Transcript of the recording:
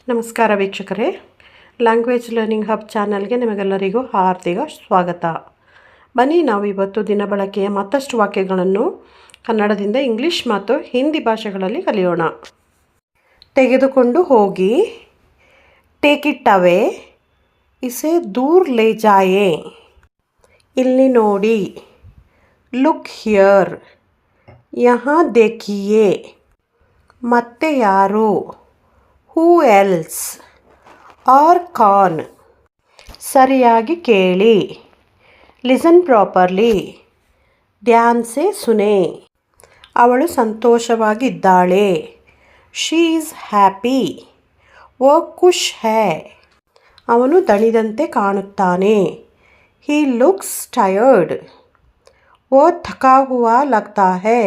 ನಮಸ್ಕಾರ ವೀಕ್ಷಕರೇ, language learning hub ಚಾನಲ್ಗೆ ನಿಮಗೆಲ್ಲರಿಗೂ ಹಾರ್ದಿಕ ಸ್ವಾಗತ. ಬನ್ನಿ ನಾವು ಇವತ್ತು ದಿನಬಳಕೆಯ ಮತ್ತಷ್ಟು ವಾಕ್ಯಗಳನ್ನು ಕನ್ನಡದಿಂದ ಇಂಗ್ಲಿಷ್ ಮತ್ತು ಹಿಂದಿ ಭಾಷೆಗಳಲ್ಲಿ ಕಲಿಯೋಣ. ತೆಗೆದುಕೊಂಡು ಹೋಗಿ, ಟೇಕ್ ಇಟ್ ಅವೇ, ಇಸೆ ದೂರ್ ಲೇ ಜಾಯೆ. ಇಲ್ಲಿ ನೋಡಿ, ಲುಕ್ ಹಿಯರ್, ಯಹಾ ದೇಖಿಯೆ. ಮತ್ತೆ ಯಾರು, ಹೂ ಎಲ್ಸ್, ಆರ್ ಕಾನ್. ಸರಿಯಾಗಿ ಕೇಳಿ, ಲಿಸನ್ ಪ್ರಾಪರ್ಲಿ, ಧ್ಯಾನ್ ಸೆ ಸುನೆ. ಅವಳು ಸಂತೋಷವಾಗಿದ್ದಾಳೆ, ಶಿ ಈಸ್ ಹ್ಯಾಪಿ, ವೋ ಖುಷ್ ಹೈ. ಅವನು ದಣಿದಂತೆ ಕಾಣುತ್ತಾನೆ, ಹಿ ಲುಕ್ಸ್ ಟಯರ್ಡ್, ವೋ ಥಕಾ ಹುವಾ ಲಗ್ತಾ ಹೈ.